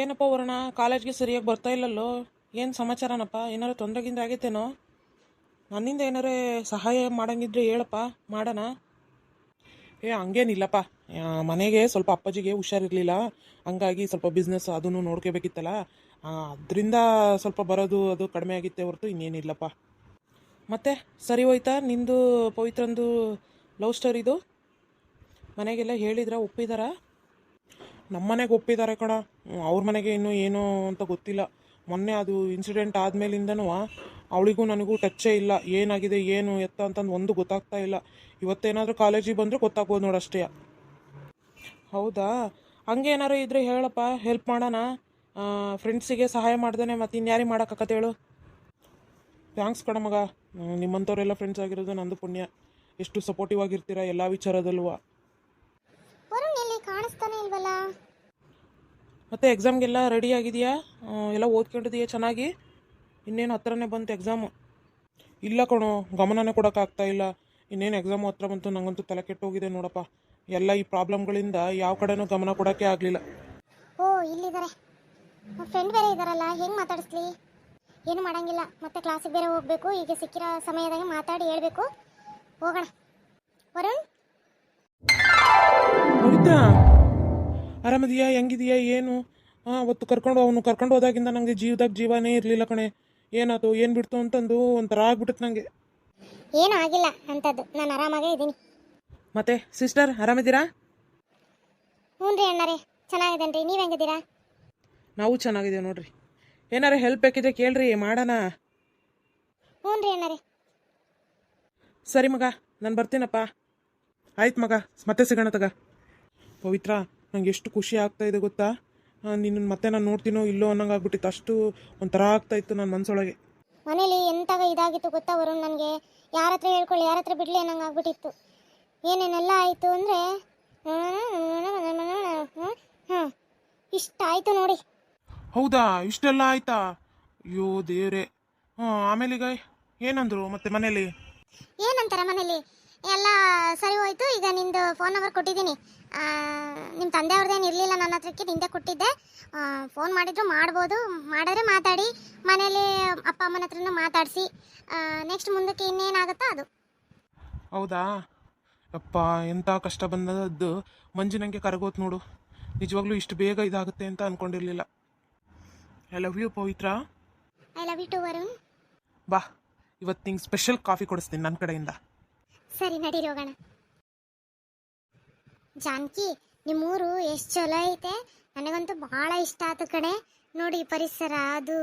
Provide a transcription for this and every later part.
ಏನಪ್ಪ ವರುಣ, ಕಾಲೇಜ್ಗೆ ಸರಿಯಾಗಿ ಬರ್ತಾ ಇಲ್ಲಲ್ಲೋ? ಏನು ಸಮಾಚಾರನಪ್ಪ? ಏನಾರು ತೊಂದರೆಗಿಂದ ಆಗೈತೇನೋ? ನನ್ನಿಂದ ಏನಾರೇ ಸಹಾಯ ಮಾಡಂಗಿದ್ರೆ ಹೇಳಪ್ಪ, ಮಾಡೋಣ. ಹಂಗೇನಿಲ್ಲಪ್ಪ. ಮನೆಗೆ ಸ್ವಲ್ಪ ಅಪ್ಪಾಜಿಗೆ ಹುಷಾರಿರಲಿಲ್ಲ, ಹಂಗಾಗಿ ಸ್ವಲ್ಪ ಬಿಸ್ನೆಸ್ ಅದನ್ನು ನೋಡ್ಕೋಬೇಕಿತ್ತಲ್ಲ, ಅದರಿಂದ ಸ್ವಲ್ಪ ಬರೋದು ಅದು ಕಡಿಮೆ ಆಗಿತ್ತೆ ಹೊರತು ಇನ್ನೇನಿಲ್ಲಪ್ಪ. ಮತ್ತೆ ಸರಿ ಹೋಯ್ತಾ ನಿಂದು ಪವಿತ್ರಂದು ಲವ್ ಸ್ಟೋರಿದು? ಮನೆಗೆಲ್ಲ ಹೇಳಿದ್ರ, ಒಪ್ಪಿದಾರಾ? ನಮ್ಮ ಮನೆಗೆ ಒಪ್ಪಿದ್ದಾರೆ ಕಣ. ಅವ್ರ ಮನೆಗೆ ಇನ್ನೂ ಏನೋ ಅಂತ ಗೊತ್ತಿಲ್ಲ. ಮೊನ್ನೆ ಅದು ಇನ್ಸಿಡೆಂಟ್ ಆದಮೇಲಿಂದನೂ ಅವಳಿಗೂ ನನಗೂ ಟಚ್ಚೇ ಇಲ್ಲ. ಏನಾಗಿದೆ ಏನು ಎತ್ತ ಅಂತಂದು ಒಂದು ಗೊತ್ತಾಗ್ತಾ ಇಲ್ಲ. ಇವತ್ತೇನಾದರೂ ಕಾಲೇಜಿಗೆ ಬಂದರೆ ಗೊತ್ತಾಗ್ಬೋದು ನೋಡಷ್ಟೇ. ಹೌದಾ? ಹಂಗೇನಾರು ಇದ್ರೆ ಹೇಳಪ್ಪ, ಹೆಲ್ಪ್ ಮಾಡೋಣ. ಫ್ರೆಂಡ್ಸಿಗೆ ಸಹಾಯ ಮಾಡ್ದೇ ಮತ್ತೆ ಇನ್ಯಾರಿಗೆ ಮಾಡೋಕ್ಕಾಗತ್ತೆ ಹೇಳು? ಥ್ಯಾಂಕ್ಸ್ ಕಣ ಮಗ. ನಿಮ್ಮಂಥವರೆಲ್ಲ ಫ್ರೆಂಡ್ಸ್ ಆಗಿರೋದು ನಂದು ಪುಣ್ಯ. ಎಷ್ಟು ಸಪೋರ್ಟಿವ್ ಆಗಿರ್ತೀರಾ ಎಲ್ಲ ವಿಚಾರದಲ್ವ. ವರುಣ್ ಎಲ್ಲಿ ಕಾಣಿಸ್ತಾನೆ ಇಲ್ವಲ್ಲ? ಮತ್ತು ಎಕ್ಸಾಮ್ಗೆಲ್ಲ ರೆಡಿ ಆಗಿದೆಯಾ? ಎಲ್ಲ ಓದ್ಕೊಂಡಿದೆಯಾ ಚೆನ್ನಾಗಿ? ಇನ್ನೇನು ಹತ್ರನೇ ಬಂತು ಎಕ್ಸಾಮು. ಇಲ್ಲ ಕಣೋ, ಗಮನನೇ ಕೊಡೋಕ್ಕಾಗ್ತಾ ಇಲ್ಲ. ಇನ್ನೇನು ಎಕ್ಸಾಮು ಹತ್ರ ಬಂತು, ನನಗಂತೂ ತಲೆ ಕೆಟ್ಟೋಗಿದೆ ನೋಡಪ್ಪ. ಎಲ್ಲ ಈ ಪ್ರಾಬ್ಲಮ್ಗಳಿಂದ ಯಾವ ಕಡೆನೂ ಗಮನ ಕೊಡೋಕ್ಕೆ ಆಗಲಿಲ್ಲ. ಓ, ಇಲ್ಲಿದ್ದಾರೆ. ಫ್ರೆಂಡ್ ಬೇರೆ ಇದ್ದಾರಲ್ಲ, ಹೆಂಗೆ ಮಾತಾಡಿಸ್ಲಿ? ಏನು ಮಾಡೋಂಗಿಲ್ಲ. ಮತ್ತೆ ಕ್ಲಾಸಿಗೆ ಬೇರೆ ಹೋಗಬೇಕು. ಈಗ ಸಿಕ್ಕಿರೋ ಸಮಯದಾಗ ಮಾತಾಡಿ ಹೇಳ್ಬೇಕು. ಹೋಗೋಣ. ವರುಣ್, ಪವಿತ್ರ, ಆರಾಮದಿಯಾ? ಹೆಂಗಿದೆಯಾ? ಏನು ಅವತ್ತು ಅವನು ಕರ್ಕೊಂಡು ಹೋದಾಗಿಂದ ನನಗೆ ಜೀವದಾಗ ಜೀವನೇ ಇರಲಿಲ್ಲ ಕಣೆ. ಏನಾಯ್ತು ಏನು ಬಿಡ್ತು ಅಂತಂದು ಒಂಥರ ಆಗ್ಬಿಡುತ್ತೆ ನನಗೆ. ಏನೂ ಆಗಿಲ್ಲ ಅಂಥದ್ದು, ನಾನು ಆರಾಮಾಗೇ ಇದ್ದೀನಿ. ಮತ್ತೆ ಸಿಸ್ಟರ್ ಆರಾಮಿದ್ದೀರಾ? ಹ್ಞೂ ರೀ ಅಣ್ಣರೇ, ಚೆನ್ನಾಗಿದ್ದೇನೆ ರೀ. ನೀವು ಹೆಂಗಿದ್ದೀರಾ? ನಾವು ಚೆನ್ನಾಗಿದ್ದೇವೆ ನೋಡ್ರಿ. ಏನಾರು ಹೆಲ್ಪ್ ಬೇಕಿದ್ರೆ ಕೇಳ್ರಿ, ಮಾಡೋಣ. ಹ್ಞೂ ರೀ ಅಣ್ಣರೇ. ಸರಿ ಮಗ, ನಾನು ಬರ್ತೀನಪ್ಪ. ಆಯ್ತು ಮಗ, ಮತ್ತೆ ಸಿಗೋಣ ತಗ. ಪವಿತ್ರ, ನಂಗೆ ಎಷ್ಟು ಖುಷಿ ಆಗ್ತಾ ಇದೆ ಗೊತ್ತಾ? ನಿನ್ನ ಮತ್ತೆ ನಾನು ನೋಡ್ತೀನೋ ಇಲ್ಲೋ ಅನ್ನಂಗೆ ಆಗ್ಬಿಟ್ಟಿತ್ತು. ಅಷ್ಟು ಒಂಥರ ಆಗ್ತಾ ಇತ್ತು ನನ್ನ ಮನಸ್ಸೊಳಗೆ. ಮನೇಲಿ ಎಂತಾಗ ಇದಾಗಿತ್ತು ಗೊತ್ತಾ ವರುಣ್? ನನಗೆ ಯಾರ ಹತ್ರ ಹೇಳ್ಕೊಳ್ಳಿ, ಯಾರ ಹತ್ರ ಬಿಡಲಿ ಅನ್ನಂಗೆ ಆಗ್ಬಿಟ್ಟಿತ್ತು. ಏನೇನೆಲ್ಲ ಆಯಿತು ಅಂದರೆ ಹಾಂ, ಇಷ್ಟ ಆಯಿತು ನೋಡಿ. ಹೌದಾ? ಇಷ್ಟೆಲ್ಲ ಆಯ್ತಾ? ಅಯ್ಯೋ ದೇವ್ರೆ. ಆಮೇಲೆ ಈಗ ಏನಂದ್ರು ಮತ್ತೆ ಮನೇಲಿ? ಏನಂತಾರೆ ಮನೇಲಿ? ಎಲ್ಲ ಸರಿ ಹೋಯ್ತು. ಈಗ ನಿಂದು ಫೋನ್ ನಂಬರ್ ಕೊಟ್ಟಿದ್ದೀನಿ. ನಿಮ್ಮ ತಂದೆಯವ್ರದ್ದೇನು ಇರಲಿಲ್ಲ ನನ್ನ ಹತ್ರಕ್ಕೆ, ನಿಂದೆ ಕೊಟ್ಟಿದ್ದೆ. ಫೋನ್ ಮಾಡಿದ್ರು ಮಾಡ್ಬೋದು, ಮಾಡಿದ್ರೆ ಮಾತಾಡಿ. ಮನೇಲಿ ಅಪ್ಪ ಅಮ್ಮನ ಹತ್ರನೂ ಮಾತಾಡಿಸಿ ನೆಕ್ಸ್ಟ್ ಮುಂದಕ್ಕೆ ಇನ್ನೇನಾಗುತ್ತೋ ಅದು. ಹೌದಾ? ಅಪ್ಪ, ಎಂಥ ಕಷ್ಟ ಬಂದದ್ದು. ಮಂಜು ನನಗೆ ಕರಗೋತ್ ನೋಡು. ನಿಜವಾಗ್ಲೂ ಇಷ್ಟು ಬೇಗ ಇದಾಗುತ್ತೆ ಅಂತ ಅಂದ್ಕೊಂಡಿರಲಿಲ್ಲ. I love you Pavitra. I love you too Varun. ಬಾ, ಇವತ್ತು ನಿಂಗೆ ಸ್ಪೆಷಲ್ ಕಾಫಿ ಕೊಡಿಸ್ತೀನಿ ನನ್ನ ಕಡೆಯಿಂದ. ಸರಿ, ನಡೀರಿ ಹೋಗೋಣ. ಜಾನಕಿ, ನಿಮ್ಮೂರು ಎಷ್ಟು ಚಲೋ ಐತೆ. ನನಗಂತೂ ಭಾಳ ಇಷ್ಟ ಆಯ್ತು ಕಣೆ. ನೋಡಿ ಪರಿಸರ ಅದು,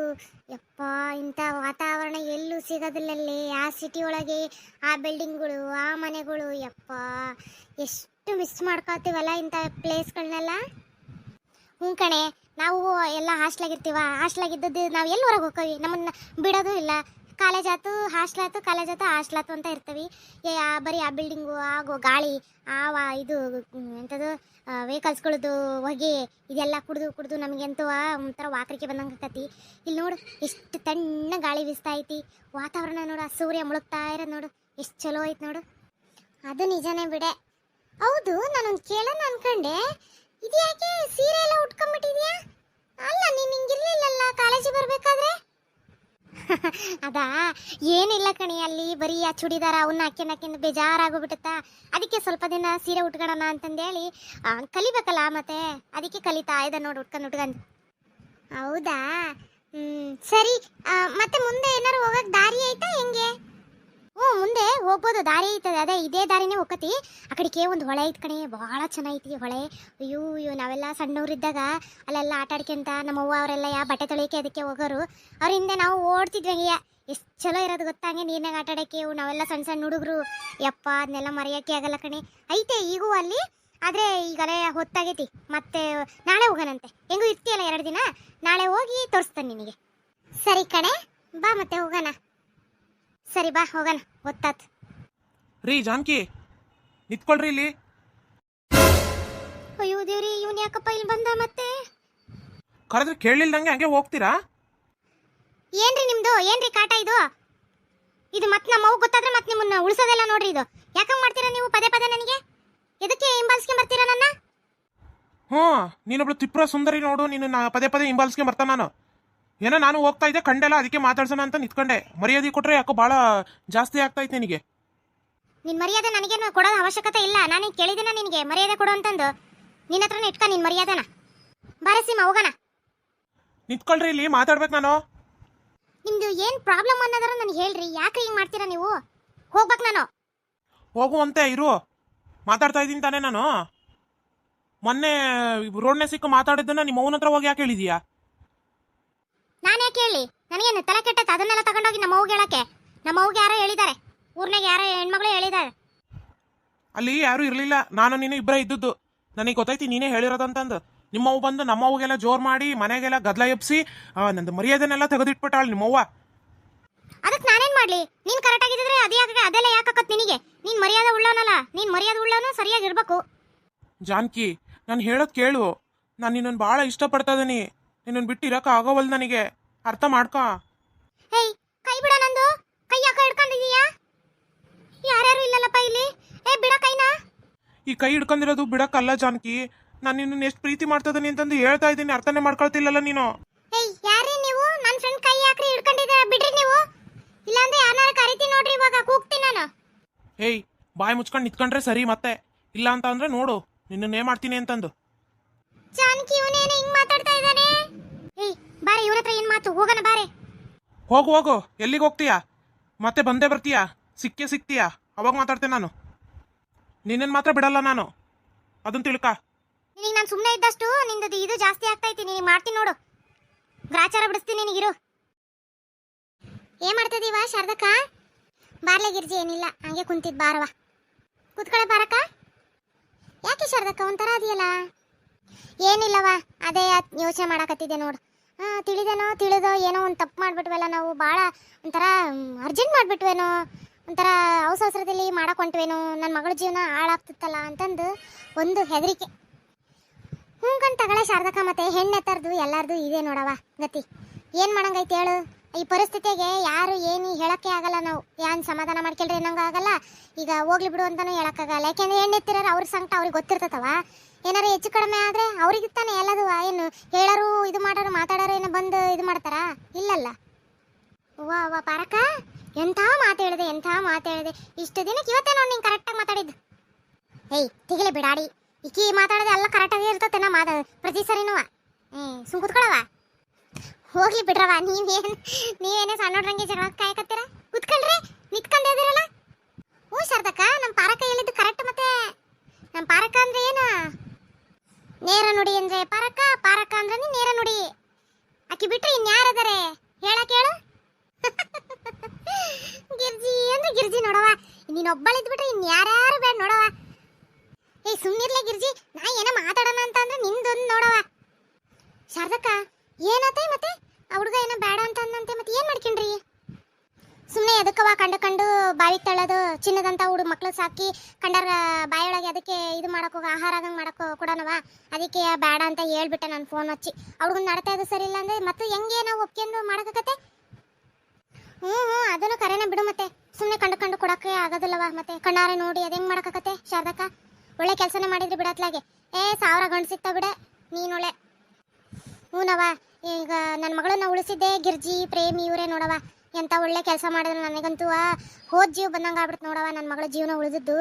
ಯಪ್ಪ, ಇಂಥ ವಾತಾವರಣ ಎಲ್ಲೂ ಸಿಗೋದಿಲ್ಲಲ್ಲಿ. ಆ ಸಿಟಿ ಒಳಗೆ ಆ ಬಿಲ್ಡಿಂಗ್ಗಳು, ಆ ಮನೆಗಳು, ಯಪ್ಪ, ಎಷ್ಟು ಮಿಸ್ ಮಾಡ್ಕೊತೀವಲ್ಲ ಇಂಥ ಪ್ಲೇಸ್ಗಳನ್ನೆಲ್ಲ. ಹ್ಞೂ ಕಣೆ, ನಾವು ಎಲ್ಲ ಹಾಸ್ಟ್ಲಾಗಿರ್ತೀವ. ಹಾಸ್ಟ್ಲಾಗಿದ್ದದ್ದು ನಾವು ಎಲ್ಲಿ ಹೊರಗೆ ಹೋಗ್ತೀವಿ, ನಮ್ಮನ್ನು ಬಿಡೋದು ಇಲ್ಲ. ಕಾಲೇಜ್ ಆಯ್ತು ಹಾಸ್ಟ್ಲ್ ಆಯ್ತು, ಕಾಲೇಜ್ ಆಯ್ತು ಹಾಸ್ಟ್ಲ್ ಆಯ್ತು ಅಂತ ಇರ್ತೀವಿ. ಬರೀ ಆ ಬಿಲ್ಡಿಂಗು, ಆಗೋ ಗಾಳಿ, ಇದು ಎಂಥದ್ದು ವೆಹಿಕಲ್ಸ್ಗಳದ್ದು ಹೊಗೆ, ಇದೆಲ್ಲ ಕುಡಿದು ನಮಗೆಂತೂ ಒಂಥರ ವಾಕರಿಕೆ ಬಂದಂಗೆ ಆಕತಿ. ಇಲ್ಲಿ ನೋಡು ಎಷ್ಟು ತಣ್ಣ ಗಾಳಿ ಬೀಸ್ತಾ ಐತಿ. ವಾತಾವರಣ ನೋಡು, ಆ ಸೂರ್ಯ ಮುಳುಗ್ತಾ ಇರೋದು ನೋಡು, ಎಷ್ಟು ಚಲೋ ಐತೆ ನೋಡು. ಅದು ನಿಜನೇ ಬಿಡೆ. ಹೌದು, ನಾನೊಂದು ಕೇಳೋಣ ಅನ್ಕೊಂಡೆ. ಇದು ಯಾಕೆ ಸೀರೆ ಎಲ್ಲ ಉಟ್ಕೊಂಡ್ಬಿಟ್ಟಿದ್ಯಾ? ಅಲ್ಲ, ನೀನು ಹಿಂಗಿರ್ಲಿಲ್ಲಲ್ಲ ಕಾಲೇಜಿಗೆ ಬರಬೇಕಾದ್ರೆ. ಅದಾ, ಏನಿಲ್ಲ ಕಣಿ, ಅಲ್ಲಿ ಬರೀ ಆ ಚೂಡಿದಾರ ಅವನ್ನ ಹಾಕ್ಯಂದು ಬೇಜಾರಾಗೋಗ್ಬಿಟ್ಟತ್ತ. ಅದಕ್ಕೆ ಸ್ವಲ್ಪ ದಿನ ಸೀರೆ ಉಟ್ಕೊಳ್ಳೋಣ ಅಂತಂದೇಳಿ ಕಲಿಬೇಕಲ್ಲ, ಮತ್ತೆ ಅದಕ್ಕೆ ಕಲಿತಾ ಇದೆ ನೋಡಿ, ಉಟ್ಕೊಂಡು. ಹೌದಾ? ಸರಿ. ಮತ್ತೆ ಮುಂದೆ ಏನಾರು ಹೋಗಕ್ಕೆ ದಾರಿ ಐತಾ ಹೆಂಗೆ? ಹ್ಞೂ, ಮುಂದೆ ಹೋಗ್ಬೋದು, ದಾರಿ ಐತದೆ. ಅದೇ ಇದೇ ದಾರಿನೇ ಹೋಗತಿ. ಆ ಕಡೆಗೆ ಒಂದು ಹೊಳೆ ಐತೆ ಕಣೆ, ಭಾಳ ಚೆನ್ನಾಗೈತಿ ಹೊಳೆ. ಅಯ್ಯೋ ನಾವೆಲ್ಲ ಸಣ್ಣವ್ರಿದ್ದಾಗ ಅಲ್ಲೆಲ್ಲ ಆಟ ಆಡ್ಕೊಂತ ನಮ್ಮವ್ವ ಅವರೆಲ್ಲ ಬಟ್ಟೆ ತೊಳಿಯೋಕೆ ಅದಕ್ಕೆ ಹೋಗೋರು. ಅವ್ರ ಹಿಂದೆ ನಾವು ಓಡ್ತಿದ್ವಿ. ಎಷ್ಟು ಚಲೋ ಇರೋದು ಗೊತ್ತಾ, ಹಂಗೆ ನೀರಿನಾಗ ಆಟ ಆಡೋಕ್ಕೆ. ನಾವೆಲ್ಲ ಸಣ್ಣ ಸಣ್ಣ ಹುಡುಗರು, ಯಪ್ಪ, ಅದನ್ನೆಲ್ಲ ಮರೆಯೋಕ್ಕೆ ಆಗಲ್ಲ ಕಣೆ. ಐತೆ ಈಗೂ ಅಲ್ಲಿ, ಆದರೆ ಈಗಲೇ ಹೊತ್ತಾಗೈತಿ. ಮತ್ತೆ ನಾಳೆ ಹೋಗೋಣಂತೆ. ಹೆಂಗೂ ಇರ್ತೀಯಲ್ಲ 2 ದಿನ, ನಾಳೆ ಹೋಗಿ ತೋರಿಸ್ತಾನೆ ನಿನಗೆ. ಸರಿ ಕಣೆ, ಬಾ ಮತ್ತೆ ಹೋಗೋಣ. ಸರಿ ಬಾ ಹೋಗೋಣ, ಗೊತ್ತಾತ್. ರೀ ಜಾನಕಿ, ನಿಂತ್ಕೊಳ್ರಿ ಇಲ್ಲಿ. ಅಯ್ಯೋ ದೇವ್ರಿ, ಇವನ್ ಯಾಕಪ್ಪ ಇಲ್ಲಿ ಬಂದ ಮತ್ತೆ? ಕರೆದ್ರೆ ಕೇಳಿಲ್ದಂಗೆ ಹಂಗೆ ಹೋಗ್ತೀರಾ? ಏನ್ರಿ ನಿಮ್ದು? ಏನ್ರಿ ಕಾಟ ಇದು? ಮತ್ತೆ ನಮ್ಮ ಅವ್ವ ಗೊತ್ತಾದ್ರೆ ಮತ್ತೆ ನಿಮ್ಮನ್ನ ಉಳಿಸೋದೆಲ್ಲ ನೋಡ್ರಿ. ಇದು ಯಾಕಂಗ್ ಮಾಡ್ತೀರಾ ನೀವು ಪದೇ ಪದೇ? ನನಗೆ ಎದಕ್ಕೆ ಹಿಂಬಾಲಿಸ್ಕೊಂಡ್ ಬರ್ತೀರಾ ನನ್ನ? ಹ್ಞೂ, ನೀನೊಬ್ಳು ತ್ರಿಪುರ ಸುಂದರಿ ನೋಡು, ನೀನು ಪದೇ ಪದೇ ಹಿಂಬಾಲಿಸ್ಕೆ ಬರ್ತಾನೆ ನಾನು. ಏನೋ ನಾನು ಹೋಗ್ತಾ ಇದ್ದೆ ಕಂಡೆಲ್ಲ, ಅದಕ್ಕೆ ಮಾತಾಡ್ಸೋಣ ಅಂತ ನಿಂತ್ಕೊಂಡೆ. ಮರ್ಯಾದೆ ಕೊಟ್ರೆ ಯಾಕೋ ಭಾಳ ಜಾಸ್ತಿ ಆಗ್ತಾಯ್ತು ನಿನಗೆ. ನಿನ್ ಮರ್ಯಾದೆ ನನಗೇನು ಕೊಡೋದು ಅವಶ್ಯಕತೆ ಇಲ್ಲ. ನಾನು ಕೇಳಿದಿನ ನಿನಗೆ ಮರ್ಯಾದೆ ಕೊಡು ಅಂತಂದು. ನಿನ್ನ ಹತ್ರನೇ ಇಟ್ಕ ನಿನ್ ಮರ್ಯಾದೆನ. ಬಾರೆ ಸೀಮಾ ಹೋಗೋಣ. ನಿಂತ್ಕೊಳ್ರಿ, ಇಲ್ಲಿ ಮಾತಾಡ್ಬೇಕು ನಾನು. ನಿಮ್ದು ಏನ್ ಪ್ರಾಬ್ಲಮ್ ಅನ್ನೋದಾರ ನನಗೆ ಹೇಳ್ರಿ. ಯಾಕೆ ಹಿಂಗ್ ಮಾಡ್ತೀರಾ ನೀವು? ಹೋಗ್ಬೇಕು ನಾನು. ಹೋಗುವಂತೆ ಇರು, ಮಾತಾಡ್ತಾ ಇದ್ದೀನಿ ತಾನೇ ನಾನು. ಮೊನ್ನೆ ರೋಡ್ನೇ ಸಿಕ್ಕು ಮಾತಾಡಿದ್ದನ್ನ ನಿಮ್ಮ ಅವನ ಹತ್ರ ಹೋಗಿ ಯಾಕೆ ಹೇಳಿದೀಯಾ? ನಾನು ಯಾಕೆ ಹೇಳಿ? ನನಗೇನು ತಲೆ ಕೆಟ್ಟತ್ತ ಅದನ್ನೆಲ್ಲ ತಗೊಂಡೋಗಿ ನಮ್ಮ ಅವ್ಗೆ ಹೇಳಕ್ಕೆ? ನಮ್ಮ ಅವ್ಗೆ ಯಾರೋ ಹೇಳಿದ್ದಾರೆ, ಊರ್ನಾಗ ಯಾರೋ ಹೆಣ್ಮಗಳು ಹೇಳಿದ್ದಾರೆ. ಅಲ್ಲಿ ಯಾರೂ ಇರಲಿಲ್ಲ, ನಾನು ನೀನು ಇಬ್ಬರೇ ಇದ್ದದ್ದು. ನನಗೆ ಗೊತ್ತೈತಿ ನೀನೇ ಹೇಳಿರೋದಂತಂದು. ನಿಮ್ಮವ್ವ ಬಂದು ನಮ್ಮವ್ಗೆಲ್ಲ ಜೋರು ಮಾಡಿ ಮನೆಗೆಲ್ಲ ಗದ್ಲ ಎಬ್ಸಿ ನಂದು ಮರ್ಯಾದೆನೆಲ್ಲ ತೆಗೆದಿಟ್ಬಿಟ್ಟಾಳು ನಿಮ್ಮವ್ವ. ಅದಕ್ಕೆ ನಾನೇನ್ ಮಾಡ್ಲಿ? ನೀನ್ ಕರೆಕ್ಟ್ ಆಗಿದ್ರೆ ಅದೆಲ್ಲ ಯಾಕತ್ ನಿನಗೆ? ನೀನ್ ಮರ್ಯಾದೆ ಉಳ್ಳವನಲ್ಲ, ನೀನ್ ಮರ್ಯಾದೆ ಉಳ್ಳವನು ಸರಿಯಾಗಿರ್ಬೇಕು. ಜಾನ್ಕಿ, ನಾನು ಹೇಳೋದು ಕೇಳು. ನಾನು ನಿನ್ನನ್ನು ಭಾಳ ಇಷ್ಟಪಡ್ತಾ ಇದೀನಿ. ನಿನ್ನನ್ನು ಬಿಟ್ಟು ಇರೋಕೆ ಆಗೋವಲ್ಲ ನನಗೆ, ಅರ್ಥ ಮಾಡ್ಕೊ. ಹೇಯ್, ಕೈ ಬಿಡ ನಂದು. ಕೈ ಯಾಕೆ ಹಿಡ್ಕೊಂಡಿದೀಯಾ? ಯಾರ್ಯಾರು ಇಲ್ಲಲ್ಲಪ್ಪ ಇಲ್ಲಿ. ಬಿಡ ಕೈನಾ. ಈ ಕೈ ಹಿಡ್ಕೊಂಡಿರೋದು ಬಿಡಕ್ಕಲ್ಲ ಜಾನ್ಕಿ, ನಾನು ನಿನ್ನನ್ನು ಎಷ್ಟು ಪ್ರೀತಿ ಮಾಡ್ತಾ ಇದೀನಿ ಅಂತಂದು ಹೇಳ್ತಾ ಇದ್ದೀನಿ, ಅರ್ಥನೇ ಮಾಡ್ಕೊಳ್ತಿಲ್ಲಲ್ಲ ನೀನು. ಹೇಯ್, ಯಾರೇ ನೀವು? ನನ್ನ ಫ್ರೆಂಡ್ ಕೈ ಯಾಕ್ರಿ ಹಿಡ್ಕೊಂಡಿದ್ದೀರಾ? ಬಿಡ್ರಿ ನೀವು, ಇಲ್ಲಾಂದ್ರೆ ಯಾರನ್ನಾರು ಕರಿತೀನಿ ನೋಡ್ರಿ. ಇವಾಗ ಕೂಗ್ತೀನಿ ನಾನು. ಹೇಯ್, ಬಾಯಿ ಮುಚ್ಕೊಂಡು ನಿಂತ್ಕೊಂಡ್ರೆ ಸರಿ, ಮತ್ತೆ ಇಲ್ಲ ಅಂತ ಅಂದ್ರೆ ನೋಡು ನಿನ್ನನ್ನೇ ಮಾಡ್ತೀನಿ ಅಂತಂದು. ಜಾನಕಿ, ಇವನೇನು ಹಿಂಗ್ ಮಾತಾಡ್ತಾ ಇದ್ದಾನೆ? ಏಯ್, ಬಾರೆ, ಇವ್ರ ಹತ್ರ ಏನ್ ಮಾತು? ಹೋಗೋಣ ಬಾರೆ. ಹೋಗು ಹೋಗು, ಎಲ್ಲಿಗೆ ಹೋಗ್ತೀಯಾ? ಮತ್ತೆ ಬಂದೇ ಬರ್ತೀಯಾ? ಸಿಗ್ತೀಯಾ? ಅವಾಗ ಮಾತಾಡ್ತೇನೆ ನಾನು. ನಿನ್ನನ್ನು ಮಾತ್ರ ಬಿಡಲ್ಲ ನಾನು, ಅದನ್ನು ತಿಳ್ಕ. ನಿನಗೆ ನಾನು ಸುಮ್ಮನೆ ಇದ್ದಷ್ಟು ನಿಂದು ಇದು ಜಾಸ್ತಿ ಆಗ್ತೈತಿ. ನೀನು ಮಾಡ್ತೀನಿ ನೋಡು, ಗ್ರಾಚಾರ ಬಿಡಿಸ್ತೀನಿ ನಿನಗಿರು. ಏನ್ ಮಾಡ್ತಿದೀವ ಶಾರದಕ್ಕ? ಬಾರ್ಲೆ ಗಿರ್ಜಿ. ಏನಿಲ್ಲ, ಹಂಗೆ ಕುಂತಿದ್. ಬಾರವ, ಕುತ್ಕಳೆ ಬಾರಕ್ಕ. ಯಾಕೆ ಶಾರದಕ್ಕ ಒಂಥರ ಅದೆಯಲ್ಲ? ಏನಿಲ್ಲವ, ಅದೇ ಯೋಚನೆ ಮಾಡಕತ್ತಿದ್ದೆ ನೋಡು. ತಿಳಿದೋ ಏನೋ ಒಂದು ತಪ್ಪು ಮಾಡ್ಬಿಟ್ವಲ್ಲ ನಾವು. ಭಾಳ ಒಂಥರ ಅರ್ಜೆಂಟ್ ಮಾಡ್ಬಿಟ್ವೇನೋ, ಒಂಥರ ಅವಸರದಲ್ಲಿ ಮಾಡಕೊಂಟ್ವೇನೋ, ನನ್ನ ಮಗಳ ಜೀವನ ಹಾಳಾಗ್ತಿತ್ತಲ್ಲ ಅಂತಂದು ಒಂದು ಹೆದರಿಕೆ. ಹ್ಞೂಕಂಡು ತಗೊಳ್ಳೆ ಶಾರದಕ್ಕ. ಮತ್ತೆ ಹೆಣ್ಣೆತ್ತರ್ದು ಎಲ್ಲಾರ್ದು ಇದೆ ನೋಡವ ಗತಿ. ಏನು ಮಾಡಂಗೈತೆ ಹೇಳು? ಈ ಪರಿಸ್ಥಿತಿಗೆ ಯಾರು ಏನು ಹೇಳೋಕ್ಕೆ ಆಗಲ್ಲ. ನಾವು ಏನು ಸಮಾಧಾನ ಮಾಡ್ಕೊಳ್ರಿ ಅನ್ನಂಗೆ ಆಗಲ್ಲ. ಈಗ ಹೋಗ್ಲಿ ಬಿಡು ಅಂತಲೂ ಹೇಳೋಕ್ಕಾಗಲ್ಲ. ಯಾಕೆಂದ್ರೆ ಹೆಣ್ಣೆತ್ತಿರೋರು ಅವ್ರ ಸಂಕಟ ಅವ್ರಿಗೆ ಗೊತ್ತಿರ್ತತವ. ಏನಾರು ಹೆಚ್ಚು ಕಡಿಮೆ ಆದರೆ ಅವ್ರಿಗೆ ತಾನೆ ಎಲ್ಲದು. ಏನು ಹೇಳೋರು ಇದು ಮಾಡೋರು ಮಾತಾಡೋರು ಏನೋ ಬಂದು ಇದು ಮಾಡ್ತಾರಾ? ಇಲ್ಲಲ್ಲ. ವಾ ಪಾರಕ್ಕ, ಎಂಥ ಮಾತು ಹೇಳಿದೆ. ಇಷ್ಟು ದಿನಕ್ಕೆ ಇವತ್ತೇ ನೋಡಿ ನೀನು ಕರೆಕ್ಟಾಗಿ ಮಾತಾಡಿದ್ದು. ಹೇಯ್, ತಿಗಿಲೆ ಬಿಡಾಡಿ. ಈಕಿ ಮಾತಾಡೋದು ಎಲ್ಲ ಕರೆಕ್ಟಾಗಿ ಇರ್ತತೆ. ನಾ ಪ್ರತಿ ಸರಿನೂ ಸುಮ್ ಕೂತ್ಕೊಳವ. ಹೋಗ್ಲಿ ಬಿಡ್ರವ. ನೀವೇನೇ ಸಣ್ಣೋಡ್ರಂಗೆ ಜಗಳ ಕಾಯಕತ್ತೀರ? ಕೂತ್ಕೊಳ್ರಿ, ನಿತ್ಕೊಂಡೇ ಇದಿರಲ್ಲ. ಹ್ಞೂ ಶಾರದಕ್ಕ, ನಮ್ಮ ಪಾರಕ್ಕ ಹೇಳಿದ್ದು ಕರೆಕ್ಟ್. ಮತ್ತೆ ನಮ್ಮ ಪಾರಕ್ಕ ಅಂದ್ರೆ ಏನು? ನೇರ ನುಡಿ ಅಂದ್ರೆ ಪಾರಕ್ಕ ಅಂದ್ರೆ ನೇರ ನುಡಿ. ಆಕಿ ಬಿಟ್ರೆ ಇನ್ಯಾರದಾರೆ ಹೇಳಕ್ ಹೇಳು? ಗಿರ್ಜಿ ಅಂದ್ರೆ ಗಿರ್ಜಿ ನೋಡವ. ನೀನೊಬ್ಬಳಿದ್ ಬಿಟ್ರೆ ಇನ್ಯಾರ್ಯಾರು ಬೇಡ ನೋಡವ. ಏಯ್, ಸುಮ್ಮನಿರ್ಲೆ ಗಿರ್ಜಿ. ನಾ ಏನೋ ಮಾತಾಡೋಣ ಅಂತ ಅಂದ್ರೆ ನಿಂದೊಂದು ನೋಡವ. ಶಾರದಕ್ಕ, ಏನತ್ತೆ? ಮತ್ತೆ ಆ ಹುಡುಗ ಏನೋ ಬೇಡ ಅಂತ ಅಂದಂತೆ, ಮತ್ತೆ ಏನು ಮಾಡ್ಕೊಂಡ್ರಿ? ಸುಮ್ಮನೆ ಎದಕ್ಕವ ಕಂಡು ಬಾವಿ ತಳ್ಳೋದು? ಚಿನ್ನದಂತ ಮಕ್ಳು ಸಾಕಿ ಕಂಡರ ಬಾಯೊಳಗೆ ಅದಕ್ಕೆ ಇದು ಮಾಡೋಕೆ ಆಹಾರ ಆಗಂಗೆ ಮಾಡೋಕೆ ಕೊಡೋಣವ. ಅದಕ್ಕೆ ಬೇಡ ಅಂತ ಹೇಳ್ಬಿಟ್ಟೆ ನಾನು ಫೋನ್ ಹಚ್ಚಿ. ಅವ್ಳಿಗೊಂದು ನಡತಾ ಇದು ಸರಿ ಇಲ್ಲ ಅಂದರೆ ಮತ್ತೆ ಹೆಂಗೆ ನಾವು ಒಪ್ಕೊಂಡು ಮಾಡೋಕತ್ತೆ? ಹ್ಞೂ ಅದನ್ನು ಕರೆನೇ ಬಿಡು. ಮತ್ತೆ ಸುಮ್ಮನೆ ಕಂಡು ಕೊಡೋಕ್ಕೆ ಆಗೋದಿಲ್ಲವ. ಮತ್ತೆ ಕಣ್ಣಾರೆ ನೋಡಿ ಅದು ಹೆಂಗೆ ಮಾಡೋಕತ್ತೆ ಶಾರದಕ್ಕ? ಒಳ್ಳೆ ಕೆಲಸನೇ ಮಾಡಿದ್ರಿ ಬಿಡತ್ಲಾಗೆ. 1000 ಗಂಡು ಸಿಗ್ತಾ ಬಿಡೆ ನೀನೊಳ್ಳೆ. ಹ್ಞೂನವ, ಈಗ ನನ್ನ ಮಗಳನ್ನ ಉಳಿಸಿದ್ದೆ ಗಿರ್ಜಿ ಪ್ರೇಮಿ ಇವರೇ ನೋಡವ. ಎಂಥ ಒಳ್ಳೆ ಕೆಲಸ ಮಾಡಿದ್ರು. ನನಗಂತೂ ಹೋದ ಜೀವ ಬಂದಂಗೆ ಆಗ್ಬಿಡ್ತು ನೋಡವ. ನನ್ನ ಮಗಳ ಜೀವನ ಉಳಿದಿದ್ದು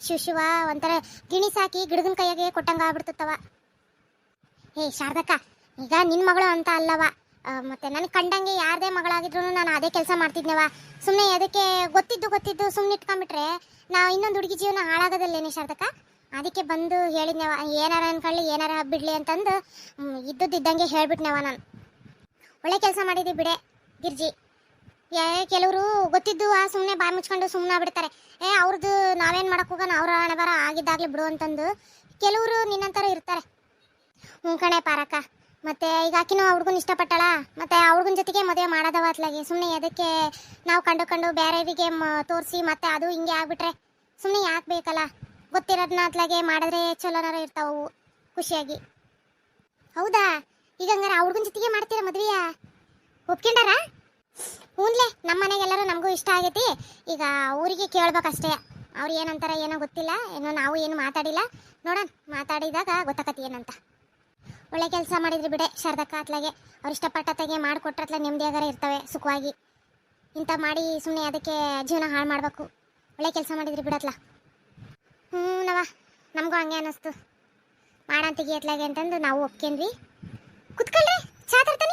ಶಿವ ಒಂಥರ ಗಿಣಿ ಸಾಕಿ ಗಿಡಗನ ಕೈಯಾಗೆ ಕೊಟ್ಟಂಗೆ ಆಗ್ಬಿಡ್ತತ್ತವ. ಶಾರದಕ್ಕ, ಈಗ ನಿನ್ನ ಮಗಳು ಅಂತ ಅಲ್ಲವ. ಮತ್ತೆ ನನಗೆ ಕಂಡಂಗೆ ಯಾರದೇ ಮಗಳಾಗಿದ್ರು ನಾನು ಅದೇ ಕೆಲಸ ಮಾಡ್ತಿದ್ನವ. ಸುಮ್ಮನೆ ಅದಕ್ಕೆ ಗೊತ್ತಿದ್ದು ಸುಮ್ಮನೆ ಇಟ್ಕೊಂಡ್ಬಿಟ್ರೆ ನಾವು ಇನ್ನೊಂದು ಹುಡುಗಿ ಜೀವನ ಹಾಳಾಗೋದಲ್ಲೇನೆ ಶಾರದಕ್ಕ. ಅದಕ್ಕೆ ಬಂದು ಹೇಳಿದ್ನವ, ಏನಾರ ಅನ್ಕೊಳ್ಳಿ ಏನಾರ ಬಿಡ್ಲಿ ಅಂತಂದು ಇದ್ದಂಗೆ ಹೇಳ್ಬಿಟ್ನವ ನಾನು. ಒಳ್ಳೆ ಕೆಲಸ ಮಾಡಿದ್ವಿ ಬಿಡೆ ಗಿರ್ಜಿ. ಕೆಲವರು ಗೊತ್ತಿದ್ದು ಸುಮ್ಮನೆ ಬಾಯಿ ಮುಚ್ಕೊಂಡು ಸುಮ್ಮನೆ ಬಿಡ್ತಾರೆ. ಅವ್ರದ್ದು ನಾವೇನು ಮಾಡಕ್ಕೆ ಹೋಗೋಣ, ಅವ್ರ ಹಣೆ ಬರ ಆಗಿದ್ದಾಗಲಿ ಬಿಡು ಅಂತಂದು ಕೆಲವರು ನಿನ್ನಂತರ ಇರ್ತಾರೆ. ಹ್ಞೂ ಕಣೆ ಪಾರಕ್ಕ. ಮತ್ತೆ ಈಗ ಆಕಿನೂ ಹುಡುಗನ ಇಷ್ಟಪಟ್ಟಳ. ಮತ್ತೆ ಹುಡುಗನ ಜೊತೆಗೆ ಮದುವೆ ಮಾಡೋದವ ಅತ್ಲಾಗಿ. ಸುಮ್ಮನೆ ಅದಕ್ಕೆ ನಾವು ಕಂಡು ಬೇರೆಯವರಿಗೆ ತೋರಿಸಿ ಮತ್ತೆ ಅದು ಹಿಂಗೆ ಆಗ್ಬಿಟ್ರೆ ಸುಮ್ಮನೆ ಯಾಕೆ ಬೇಕಲ್ಲ? ಗೊತ್ತಿರೋದನ್ನ ಅತ್ಲಾಗೆ ಮಾಡಿದ್ರೆ ಚಲೋನಾರ ಇರ್ತಾವು ಖುಷಿಯಾಗಿ. ಹೌದಾ? ಈಗ ಹಂಗಾರೆ ಹುಡುಗನ ಜೊತೆಗೆ ಮಾಡ್ತೀರಾ ಮದುವೆಯ? ಒಪ್ಕೊಂಡಾರ? ಹ್ಞೂನ್ಲೆ, ನಮ್ಮ ಮನೆಗೆಲ್ಲರೂ ನಮಗೂ ಇಷ್ಟ ಆಗೈತಿ. ಈಗ ಊರಿಗೆ ಕೇಳ್ಬೇಕಷ್ಟೇ. ಅವ್ರು ಏನಂತಾರ ಏನೋ ಗೊತ್ತಿಲ್ಲ. ಏನೋ ನಾವು ಏನು ಮಾತಾಡಿಲ್ಲ. ನೋಡೋಣ, ಮಾತಾಡಿದಾಗ ಗೊತ್ತಾಕತಿ ಏನಂತ. ಒಳ್ಳೆ ಕೆಲಸ ಮಾಡಿದ್ರಿ ಬಿಡೆ ಶಾರದಕ್ಕ ಅತ್ಲಾಗೆ ಅವ್ರು ಇಷ್ಟಪಟ್ಟತ್ತಾಗೆ ಮಾಡಿಕೊಟ್ರತ್ಲ ನೆಮ್ಮದಿಯಾಗಾರ ಇರ್ತವೆ ಸುಖವಾಗಿ. ಇಂಥ ಮಾಡಿ ಸುಮ್ಮನೆ ಅದಕ್ಕೆ ಜೀವನ ಹಾಳು ಮಾಡಬೇಕು. ಒಳ್ಳೆ ಕೆಲಸ ಮಾಡಿದ್ರಿ ಬಿಡತ್ಲ. ನವ ನಮಗೂ ಹಂಗೆ ಅನ್ನಿಸ್ತು ಮಾಡಂತಿಗೆ ಎತ್ಲಾಗೆ ಅಂತಂದು ನಾವು ಒಪ್ಕೊಂಡ್ವಿ. ಕುತ್ಕೊಳ್ರಿ, ಚಾ ತರ್ತಾನೆ.